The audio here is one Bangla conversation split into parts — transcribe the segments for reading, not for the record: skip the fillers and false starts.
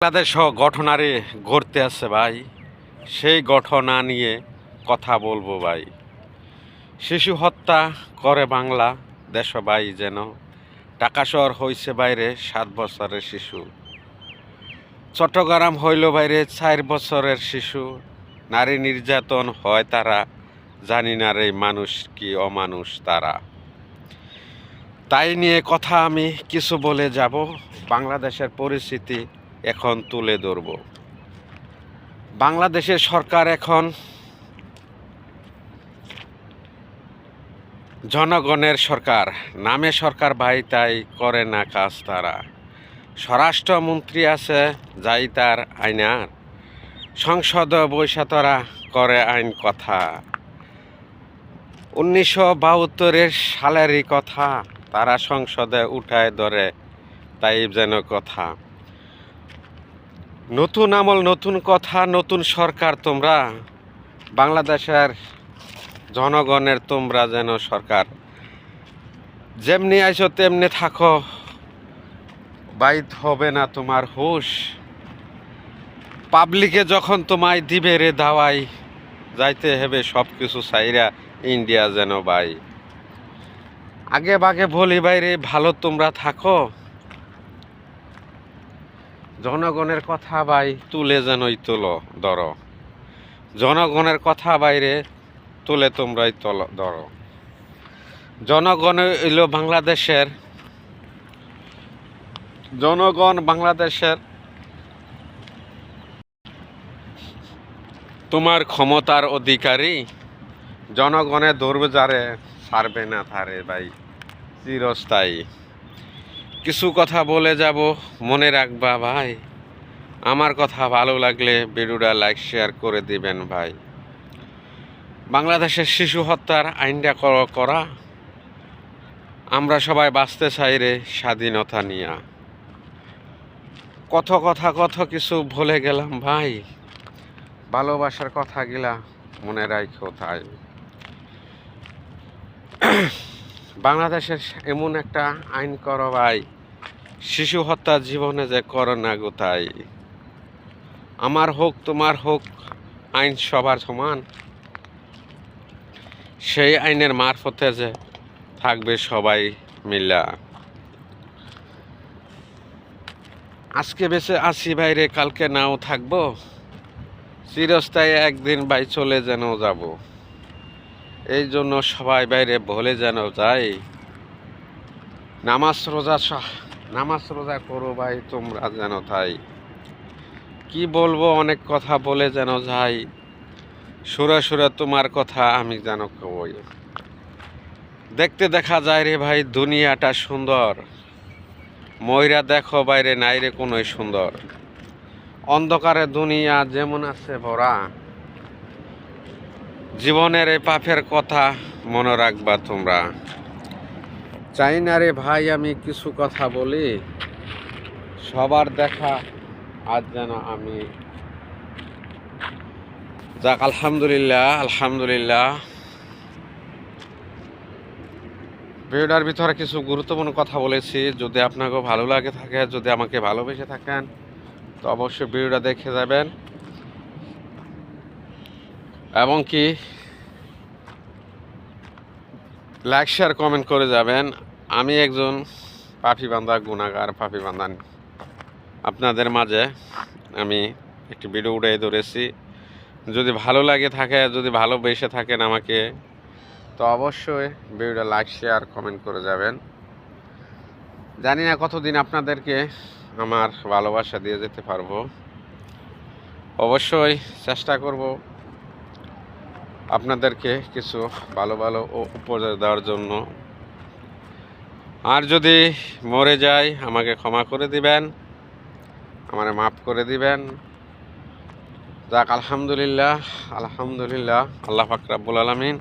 বাংলাদেশ ঘটনারে ঘটতে আছে ভাই, সেই ঘটনা নিয়ে কথা বলবো ভাই। শিশু হত্যা করে বাংলা দেশ ভাই, যেন ঢাকা শহর হইছে বাইরে 7 বছরের শিশু, চট্টগ্রাম হইল বাইরে 4 বছরের শিশু। নারী নির্যাতন হয় তারা, জানি না রে মানুষ কি অমানুষ তারা। তাই নিয়ে কথা আমি কিছু বলে যাব, বাংলাদেশের পরিস্থিতি এখন তুলে ধরব। বাংলাদেশের সরকার এখন জনগণের সরকার, নামে সরকার ভাই, তাই করে না কাজ তারা। স্বরাষ্ট্রমন্ত্রী আছে যাই তার আইনার, সংসদ বৈশা তারা করে আইন কথা। 1972 সালেরই কথা তারা সংসদে উঠায় ধরে, তাই যেন কথা। নতুন আমল, নতুন কথা, নতুন সরকার তোমরা, বাংলাদেশের জনগণের তোমরা যেন সরকার। যেমনি আইছো তেমনি থাকো, বাইত হবে না তোমার হুশ। পাবলিকে যখন তোমায় দিবে রে দাওয়াই, যাইতে হবে সব কিছু সাইরা ইন্ডিয়া যেন ভাই। আগে বাগে বলি বাইরে ভালো তোমরা থাকো, জনগণের কথা ভাই তুলে যেনই তোলো ধরো। জনগণের কথা বাইরে তুলে তোমরাই ধরো। জনগণ হইল বাংলাদেশের, জনগণ বাংলাদেশের তোমার ক্ষমতার অধিকারী। জনগণের ধরবে যারে, ছাড়বে না তারে ভাই চিরস্থায়ী। কিছু কথা বলে যাব, মনে রাখবা ভাই। আমার কথা ভালো লাগলে ভিডিওটা লাইক শেয়ার করে দিবেন ভাই। বাংলাদেশের শিশু হত্যার আইনটা করা, আমরা সবাই বাঁচতে চাই রে স্বাধীনতা নিয়া। কত কিছু ভুলে গেলাম ভাই, ভালোবাসার কথা গিলা মনে রাখো তাই। বাংলাদেশের এমন একটা আইন করো ভাই, শিশু হত্যা জীবনে যে করো না গো তাই। আমার হোক তোমার হোক আইন সবার সমান, সেই আইনের মারফতে যে থাকবে সবাই মিলা। আজকে বেঁচে আছি বাইরে, কালকে নাও থাকবো, চিরস্থায়ী একদিন ভাই চলে যেন যাব। এই জন্য সবাই বাইরে ভুলে যেন যাই, নামাজ রোজা করো ভাই তোমরা যেন তাই। কি বলবো, অনেক কথা বলে যেন যাই, সুরে সুরে তোমার কথা আমি যেন কই। দেখতে দেখা যায় রে ভাই দুনিয়াটা সুন্দর, ময়রা দেখো বাইরে নাই রে কোনোই সুন্দর। অন্ধকারে দুনিয়া যেমন আছে ভরা, জীবনের এই পাপের কথা মনে রাখবা তোমরা। চাই না রে ভাই আমি কিছু কথা বলি, সবার দেখা আজ যেন আমি যাক। আলহামদুলিল্লাহ আলহামদুলিল্লাহ। ভিডিওটার ভিতরে কিছু গুরুত্বপূর্ণ কথা বলেছি, যদি আপনাকে ভালো লাগে থাকে, যদি আমাকে ভালোবেসে থাকেন, তো অবশ্যই ভিডিওটা দেখে যাবেন এবং কি লাইক শেয়ার কমেন্ট করে যাবেন। আমি একজন পাপিবান্ধা গুনাহগার, পাপিবান্ধা আপনাদের মাঝে আমি একটি ভিডিও উঠাই ধরেছি। যদি ভালো লাগে থাকে, যদি ভালোবেসে থাকেন আমাকে, তো অবশ্যই ভিডিওটা লাইক শেয়ার কমেন্ট করে যাবেন। জানি না কতদিন আপনাদেরকে আমার ভালোবাসা দিয়ে যেতে পারবো, অবশ্যই চেষ্টা করব আপনাদেরকে কিছু ভালো ভালো উপদেশ দেওয়ার জন্য। আর যদি মরে যাই আমাকে ক্ষমা করে দিবেন, আমারে মাফ করে দিবেন। যাক আলহামদুলিল্লাহ আলহামদুলিল্লাহ। আল্লাহ পাক রব্বুল আলামিন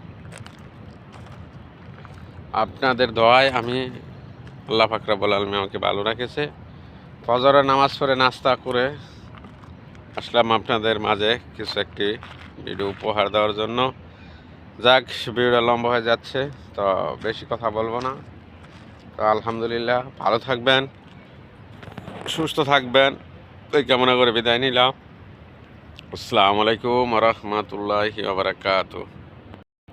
আপনাদের দোয়ায় আমি, আল্লাহ পাক রব্বুল আলামিন আমাকে ভালো রেখেছে। ফজরের নামাজ পড়ে নাস্তা করে আসলাম আপনাদের মাঝে কিছু একটি ভিডিও উপহার দেওয়ার জন্য। যাক ভিডিওটা লম্বা হয়ে যাচ্ছে, তো বেশি কথা বলবো না। তো আলহামদুলিল্লাহ, ভালো থাকবেন, সুস্থ থাকবেন। ওই কামনা করে বিদায় নিলাম। আসসালামু আলাইকুম ওয়া রাহমাতুল্লাহি ওয়া বারাকাতুহু।